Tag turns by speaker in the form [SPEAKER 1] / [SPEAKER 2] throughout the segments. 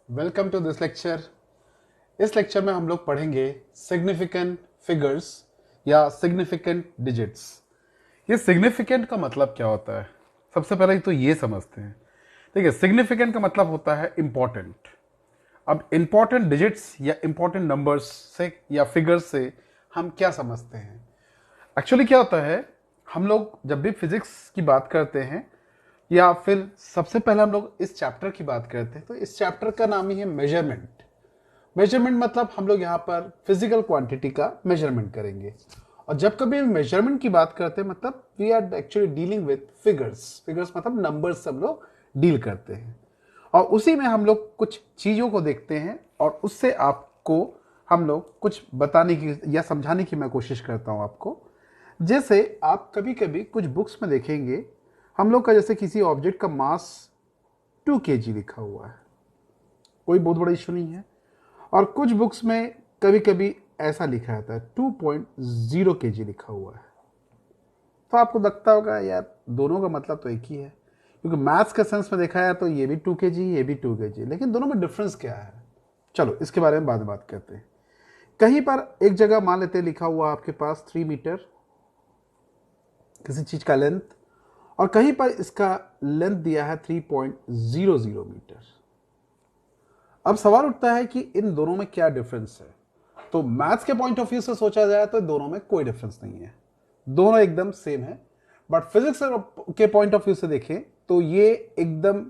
[SPEAKER 1] Welcome to this lecture. इस lecture में हम लोग पढ़ेंगे सिग्निफिकेंट फिगर्स या सिग्निफिकेंट डिजिट्स। ये सिग्निफिकेंट का मतलब क्या होता है, सबसे पहले तो ये समझते हैं। देखिए, सिग्निफिकेंट का मतलब होता है इंपॉर्टेंट। अब इंपॉर्टेंट डिजिट्स या इंपॉर्टेंट नंबर्स से या फिगर्स से हम क्या समझते हैं। एक्चुअली क्या होता है, हम लोग जब भी फिजिक्स की बात करते हैं या फिर सबसे पहले हम लोग इस चैप्टर की बात करते हैं, तो इस चैप्टर का नाम ही है मेजरमेंट। मेजरमेंट मतलब हम लोग यहाँ पर फिजिकल क्वांटिटी का मेजरमेंट करेंगे। और जब कभी मेजरमेंट की बात करते हैं मतलब we are actually dealing with figures. Figures मतलब नंबर्स हम लोग डील करते हैं, और उसी में हम लोग कुछ चीज़ों को देखते हैं और उससे आपको हम लोग कुछ बताने की या समझाने की मैं कोशिश करता हूँ आपको। जैसे आप कभी कभी कुछ बुक्स में देखेंगे हम लोग का, जैसे किसी ऑब्जेक्ट का मास 2 kg लिखा हुआ है, कोई बहुत बड़ा इशू नहीं है। और कुछ बुक्स में कभी कभी ऐसा लिखा रहता है 2.0 kg लिखा हुआ है। तो आपको लगता होगा यार दोनों का मतलब तो एक ही है, क्योंकि मैथ्स के सेंस में देखा है तो ये भी 2 kg ये भी 2 kg, लेकिन दोनों में डिफरेंस क्या है। चलो इसके बारे में बाद में बात करते हैं। कहीं पर एक जगह मान लेते हैं लिखा हुआ आपके पास 3 मीटर किसी चीज का लेंथ, और कहीं पर इसका लेंथ दिया है 3.00 मीटर। अब सवाल उठता है कि इन दोनों में क्या डिफरेंस है। तो मैथ्स के पॉइंट ऑफ व्यू से सोचा जाए तो दोनों में कोई डिफरेंस नहीं है, दोनों एकदम सेम है। बट फिजिक्स के पॉइंट ऑफ व्यू से देखें तो ये एकदम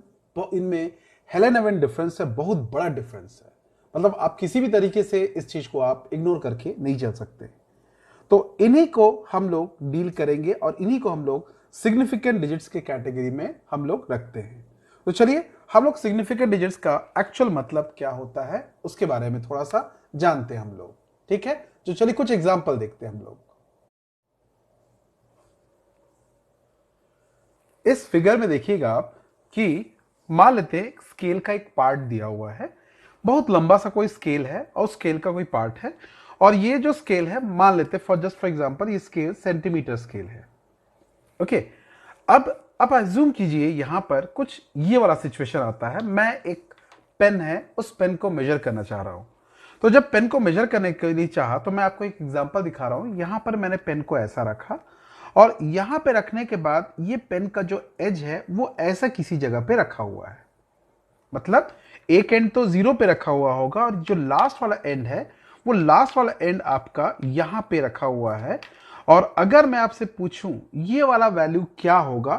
[SPEAKER 1] इनमें हेलन एवन डिफरेंस है, बहुत बड़ा डिफरेंस है। मतलब आप किसी भी तरीके से इस चीज को आप इग्नोर करके नहीं चल सकते। तो इन्हीं को हम लोग डील करेंगे और इन्हीं को हम लोग सिग्निफिकेंट डिजिट्स के कैटेगरी में हम लोग रखते हैं। तो चलिए हम लोग सिग्निफिकेंट डिजिट्स का एक्चुअल मतलब क्या होता है उसके बारे में थोड़ा सा जानते हैं हम लोग। ठीक है, तो चलिए कुछ एग्जांपल देखते हैं हम लोग। इस फिगर में देखिएगा आप कि मान लेते हैं स्केल का एक पार्ट दिया हुआ है, बहुत लंबा सा कोई स्केल है और स्केल का कोई पार्ट है। और ये जो स्केल है मान लेते फॉर जस्ट फॉर एग्जांपल ये स्केल सेंटीमीटर स्केल है। ओके, अब आप अज्यूम कीजिए यहां पर कुछ ये वाला सिचुएशन आता है, मैं एक पेन है उस पेन को मेजर करना चाह रहा हूं। तो जब पेन को मेजर करने के लिए चाहा तो मैं आपको एक एग्जांपल दिखा रहा हूं। यहां पर मैंने पेन को ऐसा रखा और यहां पे रखने के बाद ये पेन का जो एज है वो ऐसा किसी जगह पे रखा हुआ है। मतलब एक एंड तो जीरो पे रखा हुआ होगा और जो लास्ट वाला एंड है वो लास्ट वाला एंड आपका यहां पे रखा हुआ है। और अगर मैं आपसे पूछूं ये वाला वैल्यू क्या होगा,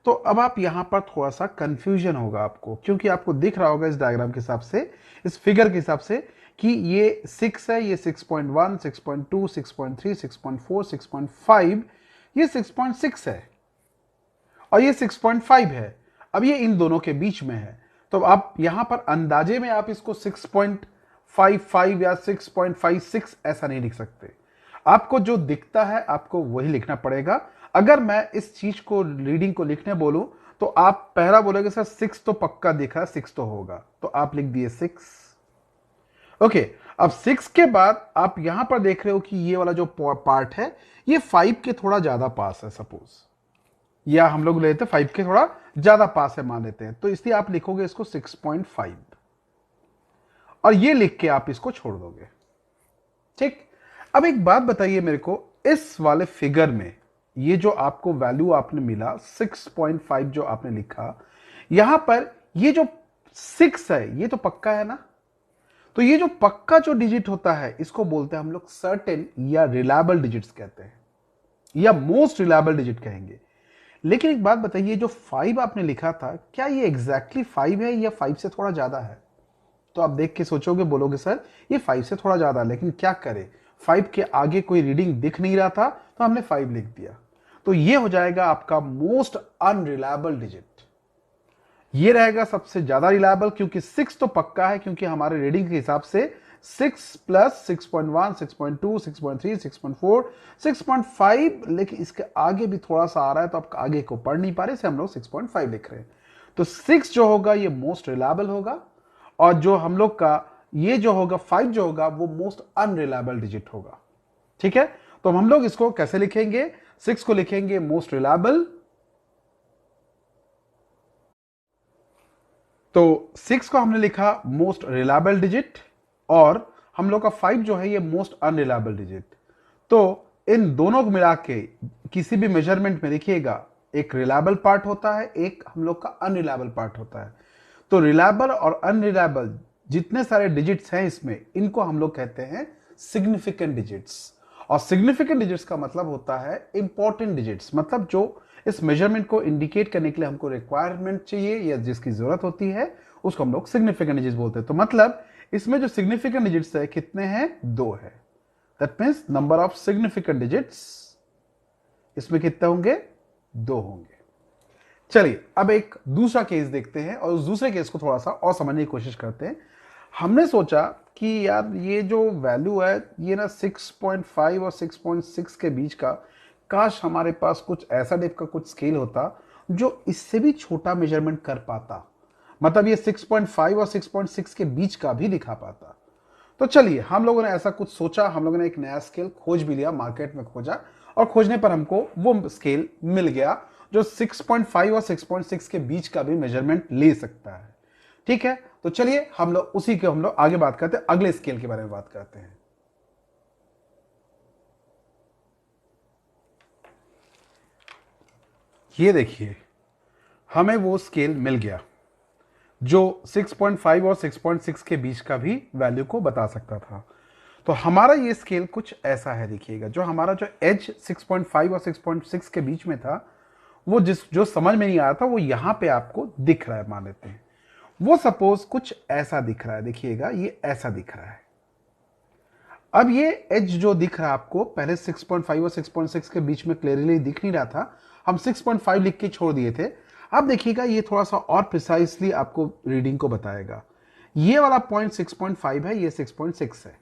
[SPEAKER 1] तो अब आप यहां पर थोड़ा सा कंफ्यूजन होगा आपको, क्योंकि आपको दिख रहा होगा इस डायग्राम के हिसाब से, इस फिगर के हिसाब से कि ये 6 है, ये 6.1, 6.2, 6.3, 6.4, 6.5, ये 6.6 है और ये 6.5 है। अब ये इन दोनों के बीच में है। तो आप यहां पर अंदाजे में आप इसको 6.55 या 6.56 ऐसा नहीं लिख सकते। आपको जो दिखता है आपको वही लिखना पड़ेगा। अगर मैं इस चीज को रीडिंग को लिखने बोलूं तो आप पहला बोलोगे सर 6 तो पक्का दिख रहा है, 6 तो होगा, तो आप लिख दिए 6। ओके, अब 6 के बाद आप यहां पर देख रहे हो कि ये वाला जो पार्ट है ये 5 के थोड़ा ज्यादा पास है सपोज, या हम लोग लेते हैं 5 के थोड़ा ज्यादा पास है मान लेते हैं, तो इसलिए आप लिखोगे इसको 6.5 और ये लिख के आप इसको छोड़ दोगे। ठीक, अब एक बात बताइए मेरे को, इस वाले फिगर में ये जो आपको वैल्यू आपने मिला 6.5 जो आपने लिखा, यहां पर ये जो 6 है ये तो पक्का है ना। तो ये जो पक्का जो डिजिट होता है इसको बोलते हैं हम लोग सर्टेन या रिलायबल डिजिट्स कहते हैं, या मोस्ट रिलायबल डिजिट कहेंगे। लेकिन एक बात बताइए, जो 5 आपने लिखा था क्या ये एग्जैक्टली 5 है या 5 से थोड़ा ज्यादा है। तो आप देख के सोचोगे, बोलोगे सर ये 5 से थोड़ा ज्यादा, लेकिन क्या करें 5 के आगे कोई रीडिंग दिख नहीं रहा था तो हमने 5 लिख दिया। तो ये हो जाएगा आपका मोस्ट अनरिलायबल डिजिट। ये रहेगा सबसे ज्यादा रिलायबल, क्योंकि 6 तो पक्का है, क्योंकि हमारे रीडिंग के हिसाब से 6 प्लस 6.1, 6.2, 6.3, 6.4, 6.5, लेकिन इसके आगे भी थोड़ा सा आ रहा है तो आप आगे को पढ़ नहीं पा रहे, इसे हम लोग 6.5 लिख रहे हैं। तो 6 जो होगा ये मोस्ट रिलायबल होगा, और जो हम लोग का ये जो होगा 5 जो होगा वो मोस्ट अनरिलायबल डिजिट होगा। ठीक है, तो हम लोग इसको कैसे लिखेंगे, 6 को लिखेंगे मोस्ट रिलायबल, तो 6 को हमने लिखा मोस्ट रिलायबल डिजिट और हम लोग का 5 जो है ये मोस्ट अनरिलायबल डिजिट। तो इन दोनों को मिला के किसी भी मेजरमेंट में देखिएगा एक रिलायबल पार्ट होता है, एक हम लोग का अनरिलायबल पार्ट होता है। तो रिलायबल और अनरिलायबल जितने सारे डिजिट्स हैं इसमें, इनको हम लोग कहते हैं सिग्निफिकेंट डिजिट्स। और सिग्निफिकेंट डिजिट्स का मतलब होता है इंपॉर्टेंट डिजिट्स, मतलब जो इस मेजरमेंट को इंडिकेट करने के लिए हमको रिक्वायरमेंट चाहिए या जिसकी जरूरत होती है उसको हम लोग सिग्निफिकेंट डिजिट्स बोलते हैं। तो मतलब इसमें जो सिग्निफिकेंट डिजिट्स है कितने हैं? 2 है। That means number of significant digits इसमें कितने होंगे? 2 होंगे। चलिए अब एक दूसरा केस देखते हैं और उस दूसरे केस को थोड़ा सा और समझने की कोशिश करते हैं। हमने सोचा कि यार ये जो वैल्यू है ये ना 6.5 और 6.6 के बीच का, काश हमारे पास कुछ ऐसा टाइप का कुछ स्केल होता जो इससे भी छोटा मेजरमेंट कर पाता, मतलब ये 6.5 और 6.6 के बीच का भी दिखा पाता। तो चलिए हम लोगों ने ऐसा कुछ सोचा, हम लोगों ने एक नया स्केल खोज भी लिया, मार्केट में खोजा और खोजने पर हमको वो स्केल मिल गया जो 6.5 और 6.6 के बीच का भी मेजरमेंट ले सकता है। ठीक है, तो चलिए हम लोग उसी के हम लोग आगे बात करते हैं, अगले स्केल के बारे में बात करते हैं। ये देखिए हमें वो स्केल मिल गया जो 6.5 और 6.6 के बीच का भी वैल्यू को बता सकता था। तो हमारा ये स्केल कुछ ऐसा है, देखिएगा जो हमारा जो एज 6.5 और 6.6 के बीच में था वो जो समझ में नहीं आ रहा था वो यहां पे आपको दिख रहा है, मान लेते हैं वो सपोज कुछ ऐसा दिख रहा है, देखिएगा ये ऐसा दिख रहा है। अब ये एज जो दिख रहा है आपको, पहले 6.5 और 6.6 के बीच में क्लियरली दिख नहीं रहा था, हम 6.5 लिख के छोड़ दिए थे। अब देखिएगा ये थोड़ा सा और प्रिसाइसली आपको रीडिंग को बताएगा। ये वाला पॉइंट 6.5 है, ये 6.6 है,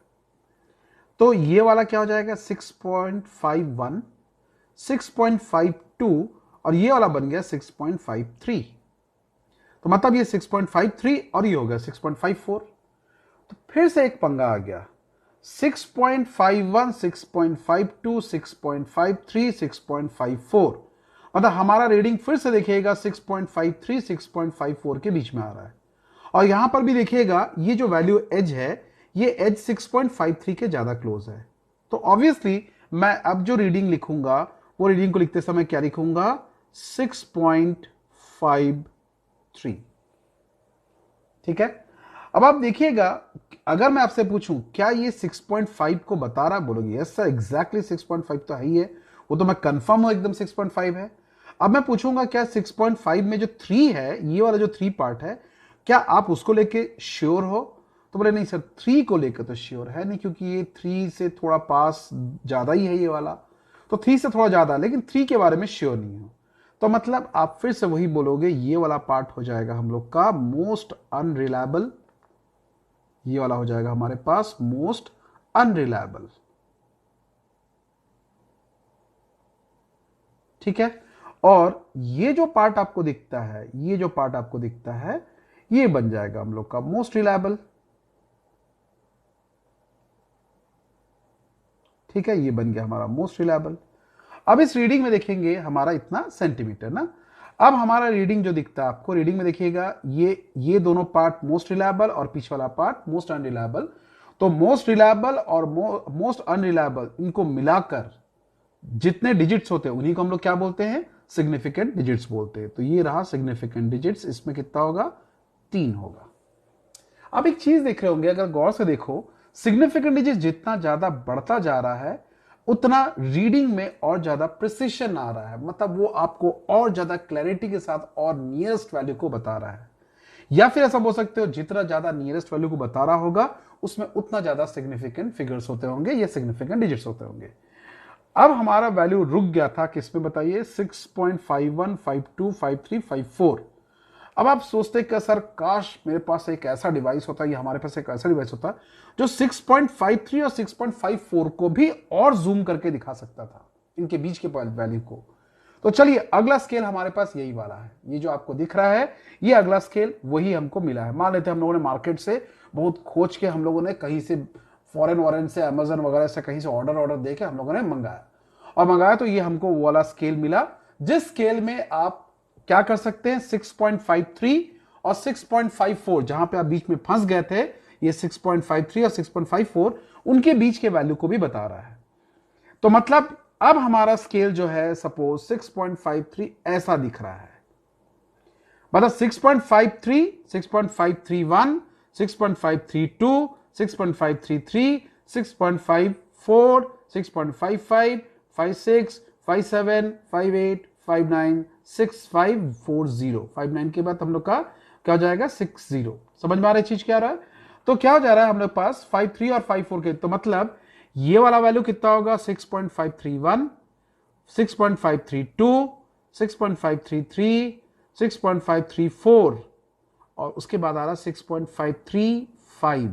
[SPEAKER 1] तो ये वाला क्या हो जाएगा 6.51, 6.52 और ये वाला बन गया 6.53। तो मतलब ये 6.53 और ये हो गया 6.54। तो फिर से एक पंगा आ गया, 6.51, 6.52, 6.53, 6.54, मतलब हमारा रीडिंग फिर से देखिएगा 6.53, 6.54 के बीच में आ रहा है। और यहां पर भी देखिएगा ये जो वैल्यू एज है ये एज 6.53 के ज्यादा क्लोज है। तो ऑब्वियसली मैं अब जो रीडिंग लिखूंगा वो रीडिंग को लिखते समय क्या लिखूंगा 6.53। ठीक है, अब आप देखिएगा अगर मैं आपसे पूछूं क्या ये 6.5 को बता रहा, बोलोगे यस सर एग्जैक्टली 6.5 तो है ही है, वो तो मैं कंफर्म हूं एकदम 6.5 है। अब मैं पूछूंगा क्या 6.5 में जो 3 है, ये वाला जो 3 पार्ट है, क्या आप उसको लेके श्योर हो? तो बोले नहीं सर 3 को लेकर तो श्योर है नहीं, क्योंकि ये 3 से थोड़ा पास ज्यादा ही है ये वाला, तो 3 से थोड़ा ज्यादा, लेकिन 3 के बारे में श्योर नहीं हो। तो मतलब आप फिर से वही बोलोगे, ये वाला पार्ट हो जाएगा हम लोग का मोस्ट अनरिलायबल, ये वाला हो जाएगा हमारे पास मोस्ट अनरिलायबल। ठीक है, और ये जो पार्ट आपको दिखता है, ये जो पार्ट आपको दिखता है ये बन जाएगा हम लोग का मोस्ट रिलायबल। ठीक है, ये बन गया हमारा मोस्ट रिलायबल। अब इस रीडिंग में देखेंगे हमारा इतना सेंटीमीटर ना, अब हमारा रीडिंग जो दिखता है आपको, रीडिंग में देखिएगा ये दोनों पार्ट मोस्ट रिलायबल और पीछे वाला पार्ट मोस्ट अनरिलायबल। तो मोस्ट रिलायबल और मोस्ट अनरिलायबल इनको मिलाकर जितने डिजिट्स होते हैं उन्हीं को हम लोग क्या बोलते हैं, सिग्निफिकेंट डिजिट्स बोलते हैं। तो ये रहा सिग्निफिकेंट डिजिट्स, इसमें कितना होगा 3 होगा। अब एक चीज देख रहे होंगे, अगर गौर से देखो सिग्निफिकेंट डिजिट जितना ज्यादा बढ़ता जा रहा है उतना रीडिंग में और ज्यादा प्रिसिशन आ रहा है, मतलब वो आपको और ज्यादा क्लैरिटी के साथ और नियरेस्ट वैल्यू को बता रहा है। या फिर ऐसा बोल सकते हो जितना ज्यादा नियरेस्ट वैल्यू को बता रहा होगा उसमें उतना ज्यादा सिग्निफिकेंट फिगर्स होते होंगे या सिग्निफिकेंट डिजिट्स होते होंगे। अब हमारा वैल्यू रुक गया था किसमें बताइए 6.51, 52, 53, 54। अब आप सोचते कि सर काश मेरे पास एक ऐसा डिवाइस होता या हमारे पास एक ऐसा डिवाइस होता जो 6.53 और 6.54 को भी और जूम करके दिखा सकता था इनके बीच के वैल्यू को। तो चलिए अगला स्केल हमारे पास यही वाला है, ये जो आपको दिख रहा है ये अगला स्केल वही हमको मिला है। मान लेते हैं हम लोगों ने मार्केट से बहुत खोज के हम लोगों ने कहीं से फॉरेन वॉरेन से अमेजन वगैरह से कहीं से ऑर्डर दे के हम लोगों ने मंगाया और मंगाया, तो ये हमको वो वाला स्केल मिला जिस स्केल में आप क्या कर सकते हैं 6.53 और 6.54 जहां पे आप बीच में फंस गए थे, ये 6.53 और 6.54 उनके बीच के वैल्यू को भी बता रहा है। तो मतलब अब हमारा स्केल जो है सपोज 6.53 ऐसा दिख रहा है, मतलब 6.53, 6.531, 6.532, 6.533, 6.54, 6.55, 56, 57, 58, 59, 6540, 59 के बाद हम लोग का क्या हो जाएगा 60। समझ में आ रहा है चीज क्या आ रहा है? तो क्या हो जा रहा है हम लोग पास 53 और 54 के, तो मतलब ये वाला वैल्यू कितना होगा 6.531, 6.532, 6.533, 6.534 और उसके बाद आ रहा 6.535।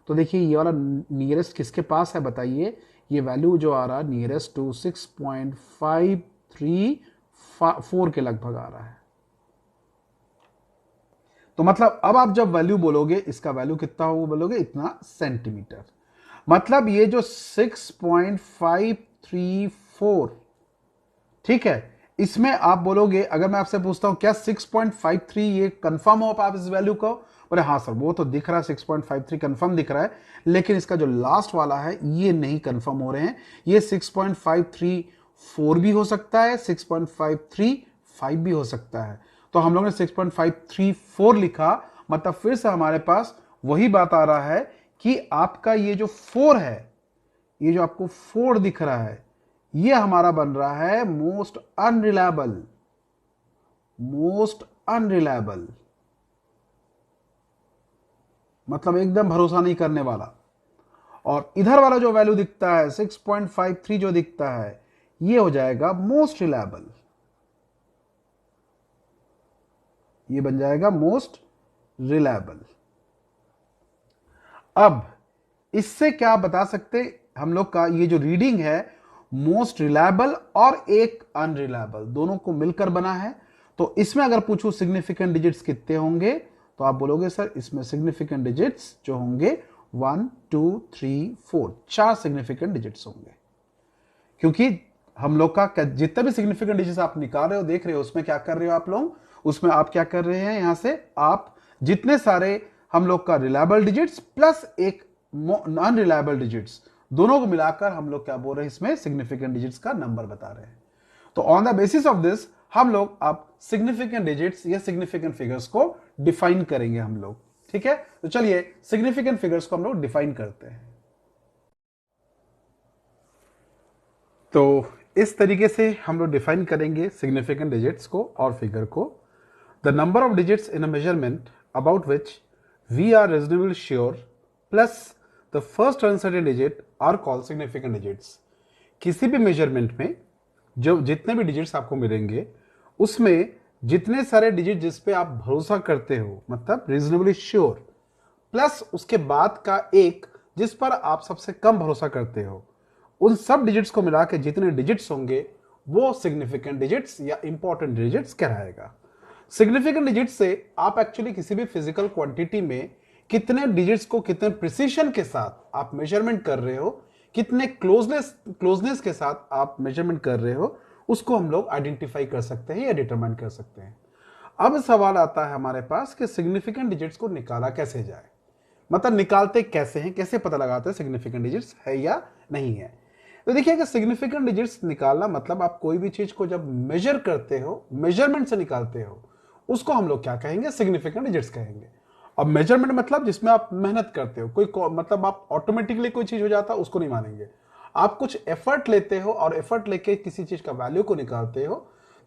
[SPEAKER 1] तो देखिए ये वाला नियरेस्ट किसके पास है बताइए, ये वैल्यू जो आ रहा है नियरेस्ट टू 6.534 के लगभग आ रहा है। तो मतलब अब आप जब वैल्यू बोलोगे, इसका वैल्यू कितना हो बोलोगे, इतना सेंटीमीटर। मतलब ये जो 6.534, ठीक है, इसमें आप बोलोगे, अगर मैं आपसे पूछता हूं क्या 6.53 ये कंफर्म हो आप इस वैल्यू को, बोले हाँ सर वो तो दिख रहा है 6.53 कंफर्म दिख रहा है, लेकिन इसका जो लास्ट वाला है ये नहीं कंफर्म हो रहे हैं, ये 6.534 भी हो सकता है, 6.535 भी हो सकता है। तो हम लोग ने 6.534 लिखा, मतलब फिर से हमारे पास वही बात आ रहा है कि आपका ये जो 4 है, ये जो आपको 4 दिख रहा है, ये हमारा बन रहा है मोस्ट अनरिलायबल, मोस्ट अनरिलायबल, मतलब एकदम भरोसा नहीं करने वाला। और इधर वाला जो वैल्यू दिखता है 6.53 जो दिखता है, ये हो जाएगा मोस्ट रिलायबल, ये बन जाएगा मोस्ट रिलायबल। अब इससे क्या बता सकते हम लोग का ये जो रीडिंग है मोस्ट रिलायबल और एक अनरिलायबल दोनों को मिलकर बना है। तो इसमें अगर पूछूं सिग्निफिकेंट डिजिट्स कितने होंगे, तो आप बोलोगे सर इसमें सिग्निफिकेंट डिजिट्स जो होंगे 1 2 3 4, 4 सिग्निफिकेंट डिजिट्स होंगे। क्योंकि हम लोग का जितने भी सिग्निफिकेंट डिजिट्स आप निकाल रहे हो देख रहे हो, उसमें क्या कर रहे हो आप लोग, उसमें आप क्या कर रहे हैं, यहां से आप जितने सारे हम लोग का रिलायबल डिजिट्स प्लस एक अनरिलायबल डिजिट्स दोनों को मिलाकर हम लोग क्या बोल रहे हैं, इसमें सिग्निफिकेंट डिजिट्स का नंबर बता रहे हैं। तो on the basis of this हम लोग अब सिग्निफिकेंट डिजिट्स या सिग्निफिकेंट फिगर्स को डिफाइन करेंगे हम लोग। ठीक है, तो चलिए सिग्निफिकेंट फिगर्स को हम लोग डिफाइन करते हैं। तो इस तरीके से हम लोग डिफाइन करेंगे सिग्निफिकेंट डिजिट्स को और फिगर को। The number of digits in a measurement about which we are reasonable sure plus the first uncertain digit are called significant digits. किसी भी मेजरमेंट में जो जितने भी डिजिट्स आपको मिलेंगे उसमें जितने सारे डिजिट जिस पे आप भरोसा करते हो, मतलब रीजनेबली श्योर, प्लस उसके बाद का एक जिस पर आप सबसे कम भरोसा करते हो, उन सब डिजिट्स को मिला के जितने डिजिट्स होंगे वो सिग्निफिकेंट डिजिट्स या इंपॉर्टेंट डिजिट्स कहलाएगा। सिग्निफिकेंट डिजिट्स से आप एक्चुअली किसी भी फिजिकल क्वांटिटी में कितने डिजिट्स को कितने प्रिसीशन के साथ आप मेजरमेंट कर रहे हो, कितने क्लोजनेस के साथ आप मेजरमेंट कर रहे हो, उसको हम लोग आइडेंटिफाई कर सकते हैं या डिटरमाइन कर सकते हैं। अब सवाल आता है हमारे पास कि सिग्निफिकेंट डिजिट्स को निकाला कैसे जाए, मतलब निकालते कैसे हैं, कैसे पता लगाते हैं सिग्निफिकेंट डिजिट्स है या नहीं है। तो देखिए कि सिग्निफिकेंट डिजिट्स निकालना मतलब आप कोई भी चीज को जब मेजर करते हो, मेजरमेंट से निकालते हो, उसको हम लोग क्या कहेंगे, सिग्निफिकेंट डिजिट्स कहेंगे। अब मेजरमेंट मतलब जिसमें आप मेहनत करते हो, कोई मतलब आप ऑटोमेटिकली कोई चीज हो जाता है उसको नहीं मानेंगे, आप कुछ एफर्ट लेते हो और एफर्ट लेके किसी चीज का वैल्यू को निकालते हो।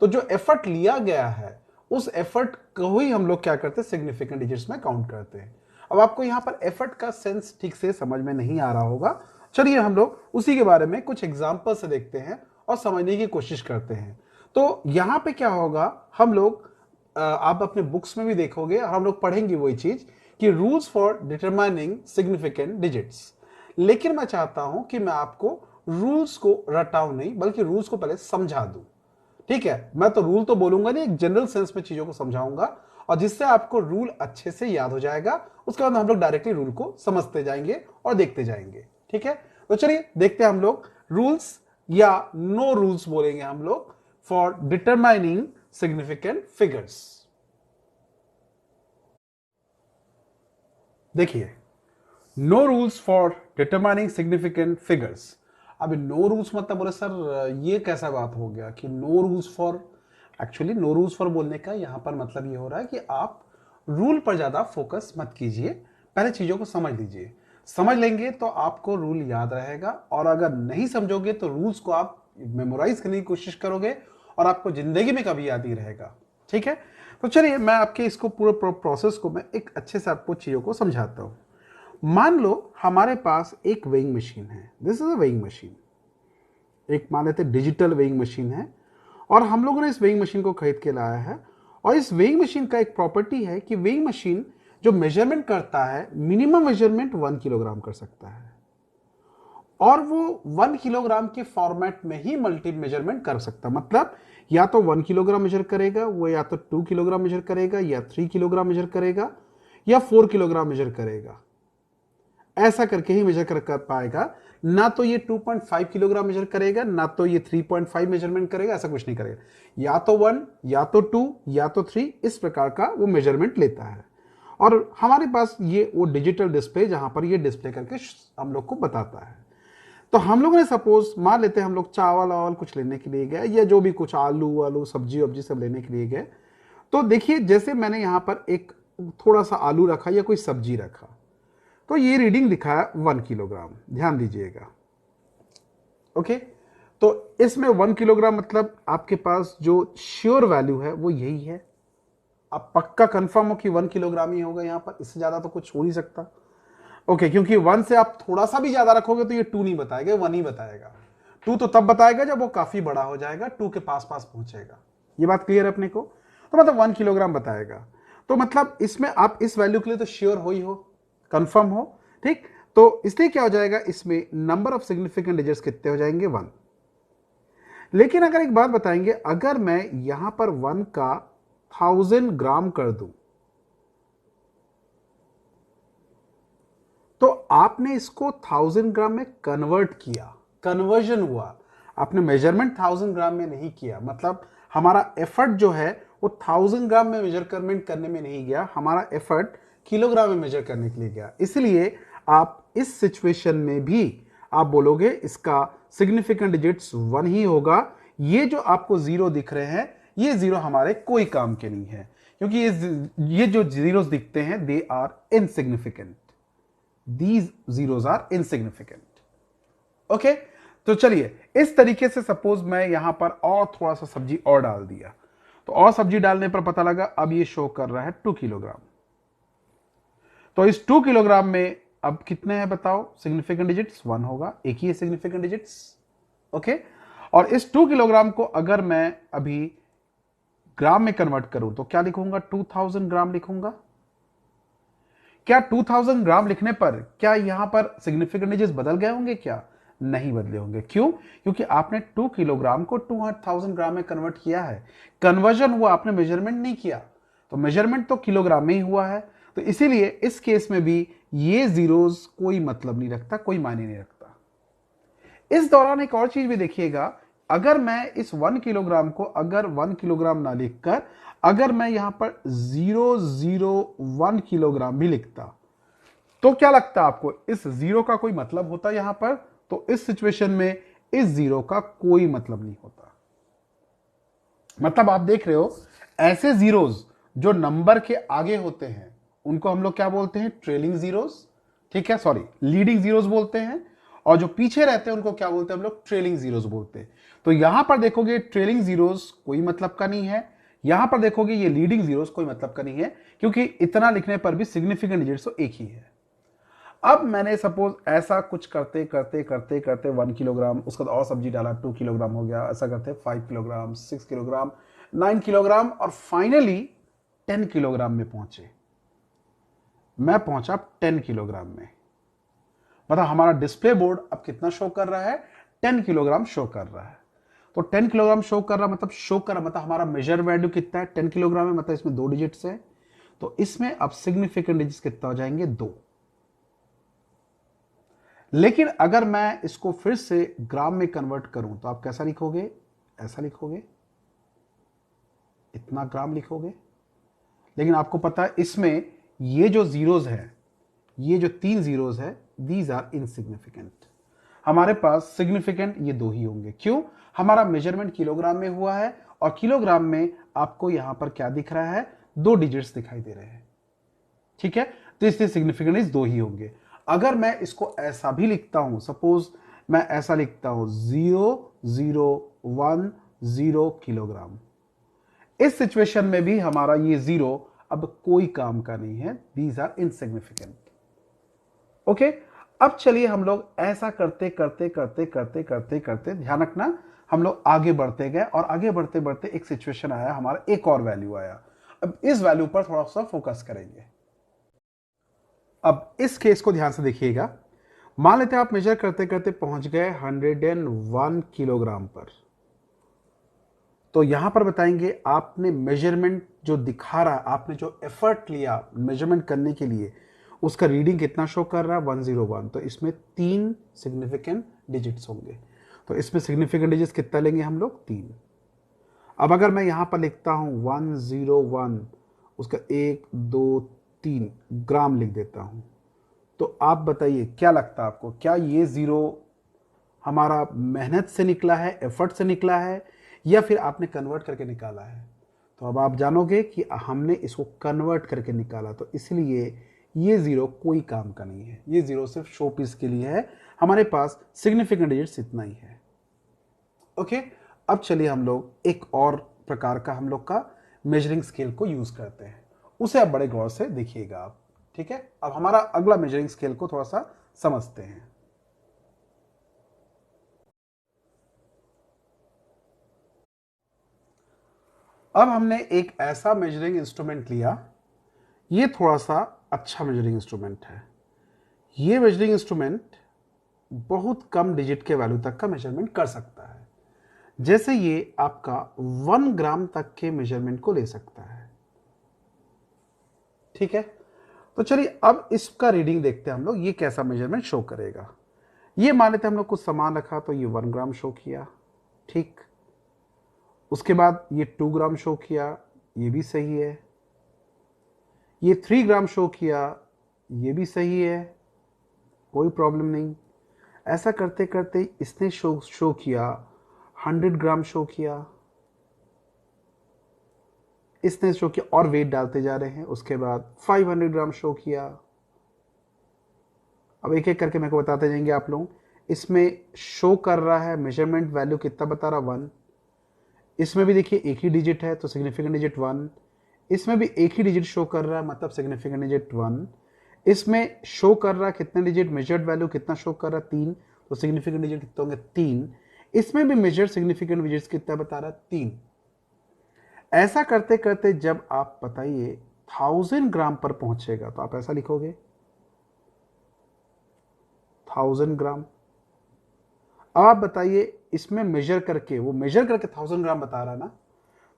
[SPEAKER 1] तो जो एफर्ट लिया गया है उस एफर्ट को ही हम लोग क्या करते हैं, सिग्निफिकेंट डिजिट्स में काउंट करते हैं। अब आपको यहां पर एफर्ट का सेंस ठीक से समझ में नहीं आ रहा होगा, चलिए हम लोग उसी के बारे में कुछ एग्जांपल से देखते हैं और समझने की कोशिश करते हैं। तो यहां पे क्या होगा, हम लोग आप अपने बुक्स में भी देखोगे और हम लोग पढ़ेंगे वही चीज कि rules for determining significant digits. लेकिन मैं चाहता हूं कि मैं आपको रूल्स को रटाऊं नहीं, बल्कि रूल्स को पहले समझा दूं। ठीक है, मैं तो रूल तो बोलूंगा नहीं, एक जनरल सेंस में चीजों को समझाऊंगा और जिससे आपको रूल अच्छे से याद हो जाएगा। उसके बाद हम लोग डायरेक्टली रूल को समझते जाएंगे और देखते जाएंगे। ठीक है, तो चलिए देखते हैं हम लोग रूल्स या नो रूल्स बोलेंगे हम लोग फॉर डिटरमाइनिंग सिग्निफिकेंट फिगर्स। देखिए, no rules for determining significant figures. अब नो रूल्स मतलब बोले सर ये कैसा बात हो गया कि no rules for, actually no rules for बोलने का यहां पर मतलब ये हो रहा है कि आप रूल पर ज्यादा फोकस मत कीजिए, पहले चीजों को समझ लीजिए। समझ लेंगे तो आपको रूल याद रहेगा, और अगर नहीं समझोगे तो रूल्स को आप मेमोराइज करने की कोशिश करोगे और आपको जिंदगी में कभी याद नहीं रहेगा। ठीक है, तो चलिए मैं आपके इसको पूरे प्रोसेस को मैं एक अच्छे से आपको चीजों को समझाता हूं। मान लो हमारे पास एक वेइंग मशीन है, this is a weighing machine, एक मान लेते डिजिटल वेइंग मशीन है, और हम लोगों ने इस वेइंग मशीन को खरीद के लाया है। और इस वेइंग मशीन का एक प्रॉपर्टी है कि वेइंग मशीन जो मेजरमेंट करता है, मिनिमम मेजरमेंट 1 किलोग्राम कर सकता है, और वो 1 किलोग्राम के फॉर्मेट में ही मल्टी मेजरमेंट कर सकता है। मतलब या तो 1 किलोग्राम मेजर करेगा वो, या तो 2 किलोग्राम मेजर करेगा, या 3 किलोग्राम मेजर करेगा, या 4 किलोग्राम मेजर करेगा। ऐसा करके ही मेजर कर पाएगा। ना तो ये 2.5 किलोग्राम मेजर करेगा, ना तो ये 3.5 मेजरमेंट करेगा, ऐसा कुछ नहीं करेगा। या तो 1, या तो 2, या तो 3, इस प्रकार का वो मेजरमेंट लेता है। और हमारे पास ये वो डिजिटल डिस्प्ले जहां पर ये डिस्प्ले करके हम लोग को बताता है। तो हम लोगों ने सपोज मान लेते हैं हम लोग चावल वावल कुछ लेने के लिए गए, या जो भी कुछ आलू वालू सब्जी वब्जी सब लेने के लिए गए। तो देखिए जैसे मैंने यहां पर एक थोड़ा सा आलू रखा या कोई सब्जी रखा, तो ये रीडिंग लिखा है 1 किलोग्राम, ध्यान दीजिएगा। ओके, तो इसमें 1 किलोग्राम मतलब आपके पास जो श्योर वैल्यू है वो यही है। आप पक्का कंफर्म हो कि 1 किलोग्राम ही होगा, यहां पर इससे ज्यादा तो कुछ हो नहीं सकता। ओके, क्योंकि 1 से आप थोड़ा सा भी ज्यादा रखोगे तो ये 2 नहीं बताएगा, 1 ही बताएगा। 2 तो तब बताएगा जब वो काफी बड़ा हो जाएगा, 2 के पास पास पहुंचेगा। ये बात क्लियर है अपने को? तो मतलब 1 किलोग्राम बताएगा। तो मतलब इसमें आप इस वैल्यू के लिए तो श्योर हो ही हो, कंफर्म हो। ठीक, तो इसलिए क्या हो जाएगा, इसमें नंबर ऑफ सिग्निफिकेंट डिजिट्स कितने हो जाएंगे? 1। लेकिन अगर एक बात बताएंगे, अगर मैं यहां पर 1 का 1000 ग्राम कर दूं, तो आपने इसको 1000 ग्राम में कन्वर्ट किया, कन्वर्जन हुआ। आपने मेजरमेंट 1000 ग्राम में नहीं किया, मतलब हमारा एफर्ट जो है वो 1000 ग्राम में मेजरमेंट करने में नहीं गया, हमारा एफर्ट किलोग्राम में मेजर करने के लिए गया। इसलिए आप इस सिचुएशन में भी आप बोलोगे इसका सिग्निफिकेंट डिजिट्स 1 ही होगा। ये जो आपको जीरो दिख रहे हैं, ये जीरो हमारे कोई काम के नहीं है, क्योंकि ये जो जीरोस दिखते हैं they are insignificant, these zeros are insignificant. Okay, तो चलिए इस तरीके से सपोज मैं यहां पर और थोड़ा सा सब्जी और डाल दिया, तो और सब्जी डालने पर पता लगा अब ये शो कर रहा है 2 किलोग्राम। तो इस 2 किलोग्राम में अब कितने हैं बताओ? सिग्निफिकेंट डिजिट्स 1 होगा, एक ही है सिग्निफिकेंट डिजिट्स। ओके, और इस 2 किलोग्राम को अगर मैं अभी ग्राम में कन्वर्ट करूं तो क्या लिखूंगा? 2000 ग्राम लिखूंगा। क्या 2000 ग्राम लिखने पर क्या यहां पर सिग्निफिकेंट डिजिट्स बदल गए होंगे? क्या नहीं बदले होंगे? क्यों? क्योंकि आपने 2 किलोग्राम को 2000 ग्राम में कन्वर्ट किया है, कन्वर्जन हुआ, आपने मेजरमेंट नहीं किया। तो मेजरमेंट तो किलोग्राम में ही हुआ है, तो इसीलिए इस केस में भी ये जीरोस कोई मतलब नहीं रखता, कोई मायने नहीं रखता। इस दौरान एक और चीज भी देखिएगा, अगर मैं इस 1 किलोग्राम को अगर 1 किलोग्राम ना लिखकर अगर मैं यहां पर 001 किलोग्राम भी लिखता, तो क्या लगता है आपको इस जीरो का कोई मतलब होता यहां पर? तो इस सिचुएशन में इस जीरो का कोई मतलब नहीं होता। मतलब आप देख रहे हो, ऐसे जीरोस जो नंबर के आगे होते हैं उनको हम लोग क्या बोलते हैं? Trailing zeros. ठीक है, सॉरी, लीडिंग जीरोस बोलते हैं। और जो पीछे रहते हैं उनको क्या बोलते हैं हम लोग? ट्रेलिंग जीरोस बोलते हैं। तो यहां पर देखोगे ट्रेलिंग जीरोस कोई मतलब का नहीं है, यहां पर देखोगे ये लीडिंग जीरोस कोई मतलब का नहीं है, क्योंकि इतना लिखने पर भी सिग्निफिकेंट डिजिट्स तो एक ही है। अब मैंने सपोज ऐसा कुछ करते करते करते करते 1 किलोग्राम, उसका और सब्जी डाला 2 किलोग्राम हो गया, ऐसा करते 5 किलोग्राम, 6 किलोग्राम, 9 किलोग्राम, और फाइनली 10 किलोग्राम में पहुंचे। मैं पहुंचा 10 किलोग्राम में। मतलब हमारा डिस्प्ले बोर्ड अब कितना शो कर रहा है? 10 किलोग्राम शो कर रहा है। तो 10 किलोग्राम शो कर रहा मतलब शो कर रहा मतलब हमारा मेजर वैल्यू कितना है? 10 किलोग्राम में, मतलब इसमें 2 डिजिट्स है। तो इसमें अब सिग्निफिकेंट डिजिट्स कितना हो जाएंगे? 2। लेकिन अगर मैं इसको फिर से ग्राम में कन्वर्ट करूं तो आप कैसा लिखोगे? ऐसा लिखोगे, इतना ग्राम लिखोगे। लेकिन आपको पता है इसमें ये जो जीरोस हैं ये जो 3 जीरोज है दीज आर इनसिग्निफिकेंट। हमारे पास सिग्निफिकेंट ये 2 ही होंगे। क्यों? हमारा मेजरमेंट किलोग्राम में हुआ है और किलोग्राम में आपको यहां पर क्या दिख रहा है? 2 डिजिट्स दिखाई दे रहे हैं। ठीक है, तो इसलिए सिग्निफिकेंट इज 2 ही होंगे। अगर मैं इसको ऐसा भी लिखता हूं, सपोज मैं ऐसा लिखता हूं 0010 किलोग्राम, इस सिचुएशन में भी हमारा ये 0 अब कोई काम का नहीं है। These are insignificant. ओके, अब चलिए हम लोग ऐसा करते करते करते करते करते करते ध्यान रखना, हम लोग आगे बढ़ते गए और आगे बढ़ते बढ़ते एक सिचुएशन आया, हमारा एक और वैल्यू आया। अब इस वैल्यू पर थोड़ा सा फोकस करेंगे। अब इस केस को ध्यान से देखिएगा। मान लेते हैं आप मेजर करते करते पहुंच गए 101 किलोग्राम पर। तो यहां पर बताएंगे आपने मेजरमेंट जो दिखा रहा है, आपने जो एफर्ट लिया मेजरमेंट करने के लिए, उसका रीडिंग कितना शो कर रहा है? 101। तो इसमें 3 सिग्निफिकेंट डिजिट्स होंगे। तो इसमें सिग्निफिकेंट डिजिट्स कितना लेंगे हम लोग? 3। अब अगर मैं यहां पर लिखता हूं 101, उसका 1 2 3 ग्राम लिख देता हूं, तो आप बताइए क्या लगता है आपको, क्या ये 0 हमारा मेहनत से निकला है, एफर्ट से निकला है, या फिर आपने कन्वर्ट करके निकाला है? तो अब आप जानोगे कि हमने इसको कन्वर्ट करके निकाला, तो इसलिए ये 0 कोई काम का नहीं है। ये 0 सिर्फ शो पीस के लिए है। हमारे पास सिग्निफिकेंट डिजिट्स इतना ही है। ओके, अब चलिए हम लोग एक और प्रकार का हम लोग का मेजरिंग स्केल को यूज करते हैं, उसे आप बड़े गौर से देखिएगा आप। ठीक है, अब हमारा अगला मेजरिंग स्केल को थोड़ा सा समझते हैं। अब हमने एक ऐसा मेजरिंग इंस्ट्रूमेंट लिया, ये थोड़ा सा अच्छा मेजरिंग इंस्ट्रूमेंट है। ये मेजरिंग इंस्ट्रूमेंट बहुत कम डिजिट के वैल्यू तक का मेजरमेंट कर सकता है। जैसे ये आपका 1 ग्राम तक के मेजरमेंट को ले सकता है। ठीक है, तो चलिए अब इसका रीडिंग देखते हैं हम लोग, ये कैसा मेजरमेंट शो करेगा। ये मान लेते हैं हम लोग कुछ सामान रखा, तो ये 1 ग्राम शो किया। ठीक, उसके बाद ये 2 ग्राम शो किया, ये भी सही है। ये 3 ग्राम शो किया, ये भी सही है, कोई प्रॉब्लम नहीं। ऐसा करते करते इसने शो किया 100 ग्राम शो किया, इसने शो किया, और वेट डालते जा रहे हैं। उसके बाद 500 ग्राम शो किया। अब एक एक करके मेरे को बताते जाएंगे आप लोग। इसमें शो कर रहा है मेजरमेंट वैल्यू कितना बता रहा? 1। इसमें भी देखिए एक ही डिजिट है, तो सिग्निफिकेंट डिजिट 1। इसमें भी एक ही डिजिट शो कर रहा है, मतलब सिग्निफिकेंट डिजिट 1। इसमें शो कर रहा है कितने डिजिट, मेजर्ड वैल्यू कितना शो कर रहा है? 3, तो सिग्निफिकेंट डिजिट कितने होंगे? 3। इसमें भी मेजर्ड सिग्निफिकेंट डिजिट्स कितना बता रहा है? 3। ऐसा करते करते जब आप बताइए 1000 ग्राम पर पहुंचेगा, तो आप ऐसा लिखोगे 1000 ग्राम। अब आप बताइए इसमें मेजर करके, वो मेजर करके 1000 ग्राम बता रहा है ना,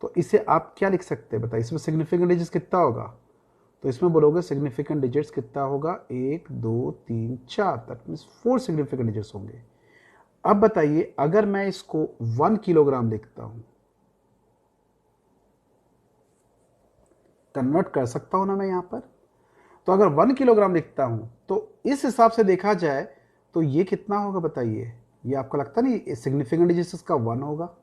[SPEAKER 1] तो इसे आप क्या लिख सकते हैं? बताइए इसमें सिग्निफिकेंट डिजिट्स कितना होगा? तो इसमें बोलोगे सिग्निफिकेंट डिजिट्स कितना होगा? 1 2 3 4, दैट मींस 4 सिग्निफिकेंट डिजिट्स होंगे। अब बताइए अगर मैं इसको 1 किलोग्राम लिखता हूं, कन्वर्ट कर सकता हूं ना मैं यहां पर? तो अगर 1 किलोग्राम लिखता हूं, तो इस हिसाब से देखा जाए तो ये कितना होगा बताइए? ये आपको लगता नहीं सिग्निफिकेंट डिजिट्स का 1 होगा?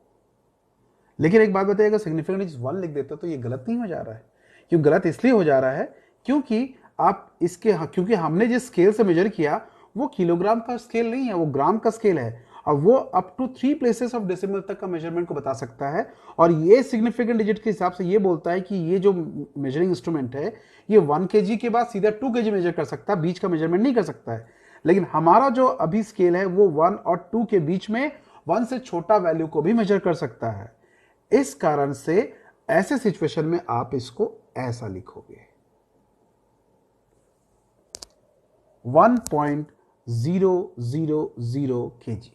[SPEAKER 1] लेकिन एक बात बताइए, अगर सिग्निफिकेंट डिजिट 1 लिख देता तो ये गलत नहीं हो जा रहा है? क्यों गलत इसलिए हो जा रहा है? क्योंकि आप इसके, क्योंकि हमने जिस स्केल से मेजर किया वो किलोग्राम का स्केल नहीं है, वो ग्राम का स्केल है, और वो up to 3 places of decimal तक का मेजरमेंट को बता सकता है। और ये सिग्निफिकेंट डिजिट के हिसाब से ये बोलता है कि ये जो मेजरिंग इंस्ट्रूमेंट है ये 1 kg के बाद सीधा 2 kg मेजर कर सकता है, बीच का मेजरमेंट नहीं कर सकता है। लेकिन हमारा जो अभी स्केल है वो 1 और 2 के बीच में 1 से छोटा वैल्यू को भी मेजर कर सकता है। इस कारण से ऐसे सिचुएशन में आप इसको ऐसा लिखोगे 1.000 kg।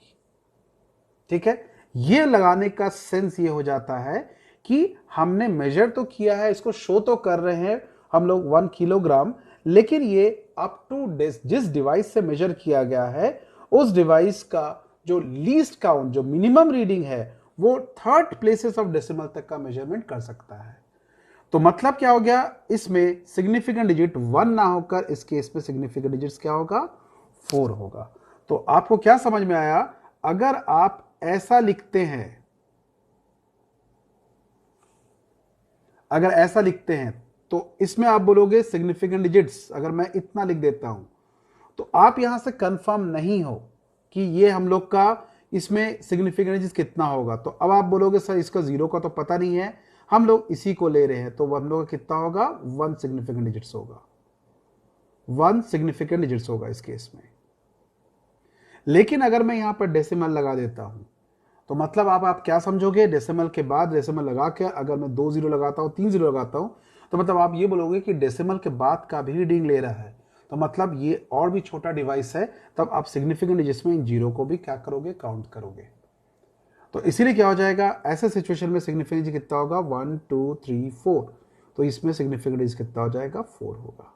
[SPEAKER 1] ठीक है, ये लगाने का सेंस ये हो जाता है कि हमने मेजर तो किया है, इसको शो तो कर रहे हैं हम लोग 1 किलोग्राम, लेकिन ये अप टू जिस डिवाइस से मेजर किया गया है उस डिवाइस का जो लीस्ट काउंट, जो मिनिमम रीडिंग है, वो 3rd प्लेसेस ऑफ डेसिमल तक का मेजरमेंट कर सकता है। तो मतलब क्या हो गया, इसमें सिग्निफिकेंट डिजिट 1 ना होकर इस केस में सिग्निफिकेंट डिजिट्स क्या होगा, 4 होगा। तो आपको क्या समझ में आया, अगर आप ऐसा लिखते हैं, अगर ऐसा लिखते हैं तो इसमें आप बोलोगे सिग्निफिकेंट डिजिट्स, अगर मैं इतना लिख देता हूं तो आप यहां से कंफर्म नहीं हो कि ये हम लोग का इसमें सिग्निफिकेंट डिजिट्स कितना होगा। तो अब आप बोलोगे सर इसका जीरो का तो पता नहीं है, हम लोग इसी को ले रहे हैं, तो हम लोग का कितना होगा, 1 सिग्निफिकेंट डिजिट्स होगा, 1 सिग्निफिकेंट डिजिट्स होगा इस केस में। लेकिन अगर मैं यहां पर डेसिमल लगा देता हूं तो मतलब आप क्या समझोगे, डेसिमल के बाद डेसिमल लगा के अगर मैं 2 जीरो लगाता हूं, 3 जीरो लगाता हूं, तो मतलब आप ये बोलोगे कि डेसिमल के बाद का भी रीडिंग ले रहा है, तो मतलब ये और भी छोटा डिवाइस है, तब आप सिग्निफिकेंट डिजिट्स में इन जीरो को भी क्या करोगे, काउंट करोगे। तो इसीलिए क्या हो जाएगा, ऐसे सिचुएशन में सिग्निफिकेंट डिजिट कितना होगा, 1 2 3 4, तो इसमें सिग्निफिकेंट डिजिट कितना हो जाएगा, 4 होगा।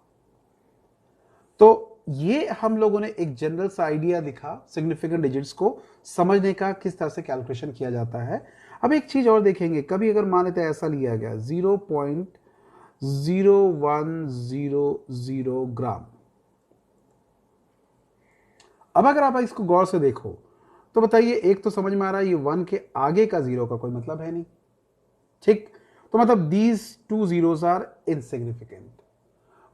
[SPEAKER 1] तो ये हम लोगों ने एक जनरल सा आइडिया दिखा सिग्निफिकेंट डिजिट्स को समझने का, किस तरह से कैलकुलेशन किया जाता है। अब एक चीज और देखेंगे, कभी अगर मान लेते हैं ऐसा लिया गया 0.0100 ग्राम। अब अगर आप इसको गौर से देखो तो बताइए, एक तो समझ में आ रहा है ये 1 के आगे का जीरो का कोई मतलब है नहीं, ठीक, तो मतलब दीज 2 zeros आर इनसिग्निफिकेंट।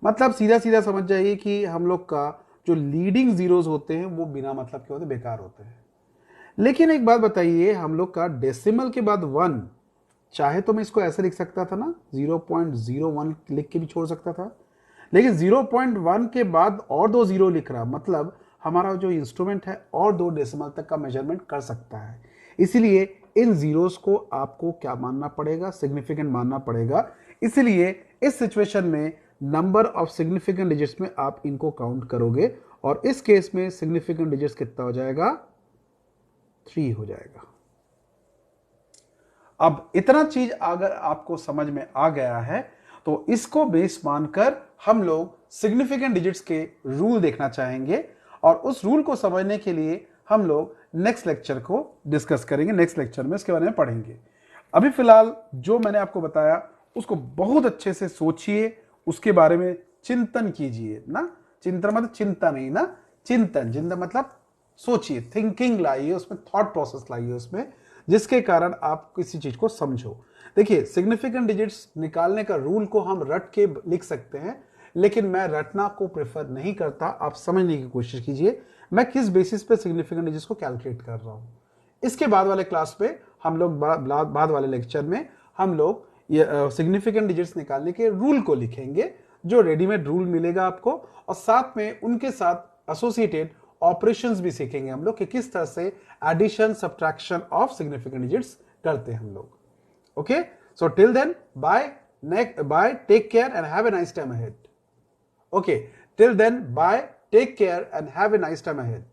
[SPEAKER 1] मतलब सीधा सीधा समझ जाइए कि हम लोग का जो लीडिंग जीरोस होते हैं वो बिना मतलब के होते, बेकार होते हैं। लेकिन एक बात बताइए, हम लोग का डेसिमल के बाद 1, चाहे तो मैं इसको ऐसे लिख सकता था ना, 0.01 लिख के भी छोड़ सकता था, लेकिन 0.1 के बाद और 2 जीरो लिख रहा, मतलब हमारा जो इंस्ट्रूमेंट है और 2 डेसिमल तक का मेजरमेंट कर सकता है। इसीलिए इन जीरोस को आपको क्या मानना पड़ेगा, सिग्निफिकेंट मानना पड़ेगा। इसलिए इस सिचुएशन में नंबर ऑफ सिग्निफिकेंट डिजिट्स में आप इनको काउंट करोगे, और इस केस में सिग्निफिकेंट डिजिट्स कितना हो जाएगा, 3 हो जाएगा। अब इतना चीज अगर आपको समझ में आ गया है तो इसको बेस मानकर हम लोग सिग्निफिकेंट डिजिट्स के रूल देखना चाहेंगे, और उस रूल को समझने के लिए हम लोग नेक्स्ट लेक्चर को डिस्कस करेंगे, नेक्स्ट लेक्चर में इसके बारे में पढ़ेंगे। अभी फिलहाल जो मैंने आपको बताया उसको बहुत अच्छे से सोचिए, उसके बारे में चिंतन कीजिए ना, चिंतन मतलब चिंता नहीं ना, चिंतन, चिंतन मतलब सोचिए, थिंकिंग लाइए उसमें, थॉट प्रोसेस लाइए उसमें, जिसके कारण आप किसी चीज को समझो। देखिए, सिग्निफिकेंट डिजिट्स निकालने का रूल को हम रट के लिख सकते हैं, लेकिन मैं रटना को प्रेफर नहीं करता। आप समझने की कोशिश कीजिए मैं किस बेसिस पे सिग्निफिकेंट डिजिट्स को कैलकुलेट कर रहा हूं। इसके बाद वाले क्लास पे हम लोग, बाद वाले लेक्चर में हम लोग ये सिग्निफिकेंट डिजिट्स निकालने के रूल को लिखेंगे, जो रेडीमेड रूल मिलेगा आपको, और साथ में उनके साथ एसोसिएटेड ऑपरेशंस भी सीखेंगे हम लोग कि किस तरह से addition subtraction of significant digits करते हैं हम लोग। Okay, so till then, bye, take care and have a nice time ahead. Okay, till then, bye, take care and have a nice time ahead.